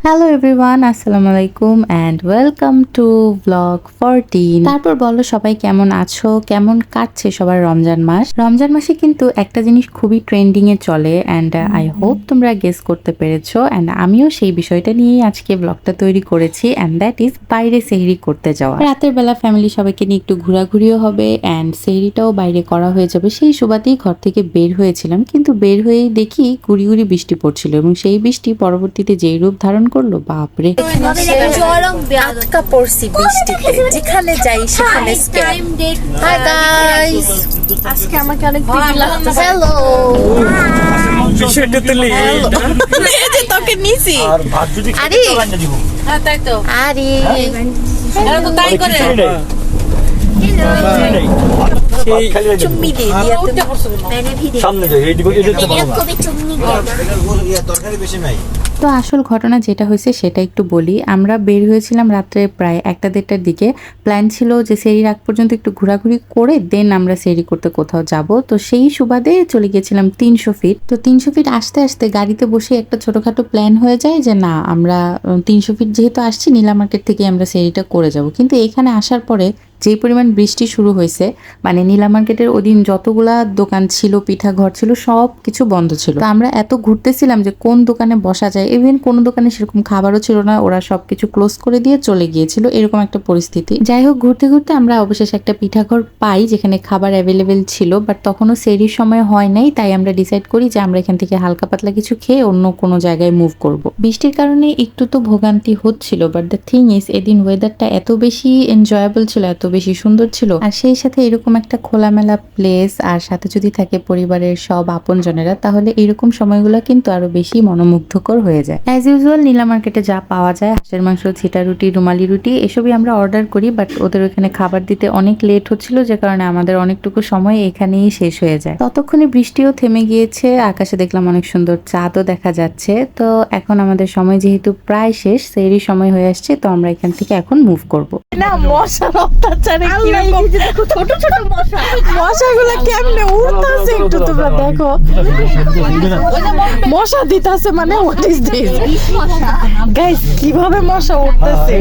Hello everyone, আসসালামু আলাইকুম and welcome to blog 14। তারপর বলো সবাই কেমন আছো, কেমন কাটছে সবার রমজান মাস। রমজান মাসে কিন্তু একটা জিনিস খুবই ট্রেন্ডিং এ চলে অ্যান্ড আই হোপ তোমরা গেস করতে পেরেছো। অ্যান্ড আমিও সেই বিষয়টা নিয়েই আজকে ব্লগটা তৈরি করেছি, অ্যান্ড দ্যাট ইজ বাইরে সেহরি করতে যাওয়া। রাতের বেলা ফ্যামিলি সবাইকে নিয়ে একটু ঘোরাঘুরিও হবে অ্যান্ড সেহরিটাও বাইরে করা হয়ে যাবে। সেই সুবাদেই ঘর থেকে বের হয়েছিলাম, কিন্তু বের হয়েই দেখি গুড়ি গুড়ি বৃষ্টি পড়ছিল এবং সেই বৃষ্টি পরবর্তীতে যেই রূপ ধারণ করলো, বাপরে। আটকা পড়ছি বৃষ্টিতে, যেখানে যাই সেখানে স্ক্যাম। হাই গাইস, আজকে আমাকে অনেক বিজি লাগতেছে। হ্যালো, বিষয়টা তো এই যে তোকে নিছি। আর ভাত যদি আরে দিব হ্যাঁ তাই তো। আরে এরা তো তাই করে। চুম্মি দিয়ে দিয়া তুমি সামনে যাই এইদিকে যেতে পারবো তরকারি বেশি নাই। তো আসল ঘটনা যেটা হয়েছে সেটা একটু বলি। আমরা বের হয়েছিলাম রাত্রে প্রায় 1-1:30টার দিকে। প্ল্যান ছিল যে সেহরির আগ পর্যন্ত একটু ঘোরাঘুরি করে দেন আমরা সেহরি করতে কোথাও যাব। তো সেই সুবাদে চলে গিয়েছিলাম 300 ফিট। তো 300 ফিট আসতে আসতে গাড়িতে বসে একটা ছোটখাটো প্ল্যান হয়ে যায় যে না, আমরা 300 ফিট যেহেতু আসছি, নীলা মার্কেট থেকে আমরা সেহরিটা করে যাব। কিন্তু এখানে আসার পরে যে পরিমাণ বৃষ্টি শুরু হয়েছে, মানে নীলা মার্কেটের ওদিন যতগুলা দোকান ছিল, পিঠা ঘর ছিল, সব কিছু বন্ধ ছিল। তো আমরা এত ঘুরতেছিলাম যে কোন দোকানে বসা যায়, ইভেন কোনো দোকানে সেরকম খাবারও ছিল না, ওরা সবকিছু ক্লোজ করে দিয়ে চলে গিয়েছিল, এরকম একটা পরিস্থিতি। যাই হোক, ঘুরতে ঘুরতে আমরা অবশেষে একটা পিঠা ঘর পাই যেখানে খাবার অ্যাভেলেবেল ছিল, বাট তখনও সেহরির সময় হয় নাই। তাই আমরা ডিসাইড করি যে আমরা এখান থেকে হালকা পাতলা কিছু খেয়ে অন্য কোনো জায়গায় মুভ করব। বৃষ্টির কারণে একটু তো ভোগান্তি হচ্ছিল, বাট দ্য থিং ইজ এদিন ওয়েদারটা এত বেশি এনজয়েবল ছিল, এত বেশি সুন্দর ছিল। আর সেই সাথে এরকম একটা খোলামেলা প্লেস, আর সাথে যদি থাকে পরিবারের সব আপনজনেরা, তাহলে এরকম সময়গুলো কিন্তু আরো বেশি মনোমুগ্ধকর হয়ে যায়। অ্যাজ ইউজুয়াল নীলা মার্কেটে যা পাওয়া যায়, হাঁসের মাংস, ছিটা রুটি, রুমালি রুটি, এসবই আমরা অর্ডার করি। বাট ওদের ওখানে খাবার দিতে অনেক লেট হচ্ছিল, যে কারণে আমাদের অনেকটুকু সময় এখানেই শেষ হয়ে যায়। ততক্ষণে বৃষ্টিও থেমে গিয়েছে, আকাশে দেখলাম অনেক সুন্দর চাঁদও দেখা যাচ্ছে। তো এখন আমাদের সময় যেহেতু প্রায় শেষ, সেহরির সময় হয়ে আসছে, তো আমরা এখান থেকে এখন মুভ করব। না মশার অত্যাচারে কিরকম ছোট ছোট মশা, মশাগুলো কেমনে উড়তাছে একটু তোমরা দেখো। মশা দিতাছে, মানে হোয়াট ইজ দিস গাইস, কিভাবে মশা উড়তাছে।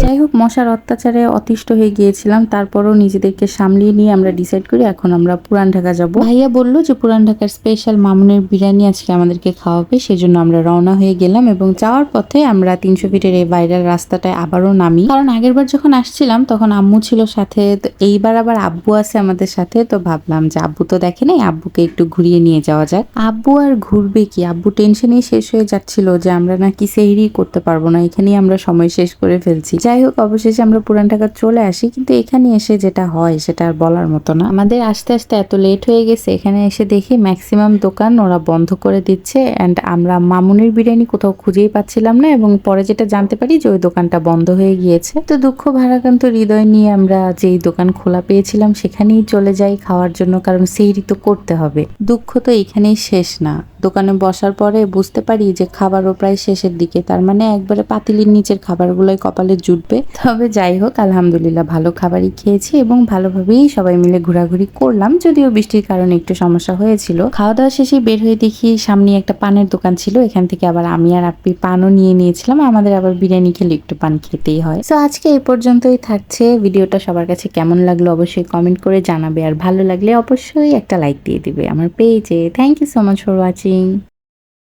যাই হোক, মশার অত্যাচারে অতিষ্ঠ হয়ে গিয়েছিলাম, তারপরও নিজেদেরকে সামলিয়ে নিয়ে আমরা ডিসাইড করি এখন আমরা পুরান ঢাকা যাব। ভাইয়া বলল যে পুরান ঢাকার স্পেশাল মামুনের বিরিয়ানি আজকে আমাদেরকে খাওয়াবে, সেজন্য আমরা রওনা হয়ে গেলাম। এবং যাওয়ার পথে আমরা 300 ফিটের এই ভাইরাল রাস্তাটায় আবারও নামি, কারণ আগেরবার যখন আসছিলাম তখন আম্মু ছিল সাথে, তো এইবার আবার আব্বু আছে আমাদের সাথে। তো ভাবলাম যে আব্বু তো দেখে নাই, আব্বুকে একটু ঘুরিয়ে নিয়ে যাওয়া যাক। আব্বু আর ঘুরবে কি, আব্বু টেনশনেই শেষ হয়ে যাচ্ছিল যে আমরা নাকি সেহরি করতে পারবো না, এখানেই আমরা সময় শেষ করে ফেলছি। যাই হোক, অবশেষে আমরা পুরান ঢাকা চলে আসি, কিন্তু এখানে এসে যেটা হয় সেটা আর বলার মতো না। আমাদের আস্তে আস্তে এত লেট হয়ে গেছে, এখানে এসে দেখি ম্যাক্সিমাম দোকান ওরা বন্ধ করে দিচ্ছে, অ্যান্ড আমরা মামুনের বিরিয়ানি কোথাও খুঁজেই পাচ্ছিলাম না। এবং পরে যেটা জানতে পারি যে ওই দোকানটা বন্ধ হয়ে গিয়েছে। তো দুঃখ ভারাক্রান্ত হৃদয় নিয়ে আমরা যেই দোকান খোলা পেয়েছিলাম সেখানেই চলে যাই খাওয়ার জন্য, কারণ সেহরি তো করতে হবে। দুঃখ তো এখানেই শেষ না, দোকানে বসার পরে বুঝতে পারি যে খাবারও প্রায় শেষের দিকে, তার মানে একবারে পাতিলির নিচের খাবারগুলোই কপালে জুটবে। তবে যাই হোক, আলহামদুলিল্লাহ ভালো খাবারই খেয়েছি এবং ভালোভাবেই সবাই মিলে ঘোরাঘুরি করলাম, যদিও বৃষ্টির কারণে একটু সমস্যা হয়েছিল। খাওয়া দাওয়া শেষে বের হয়ে দেখি সামনে একটা পানের দোকান ছিল, এখান থেকে আবার আমি আর আপ্পি পানও নিয়ে নিয়েছিলাম। আমাদের আবার বিরিয়ানি খেলে একটু পান খেতেই হয়। তো আজকে এই পর্যন্তই থাকছে। ভিডিওটা সবার কাছে কেমন লাগলো অবশ্যই কমেন্ট করে জানাবে, আর ভালো লাগলে অবশ্যই একটা লাইক দিয়ে দিবে আমার পেজে। Thank you so much for watching.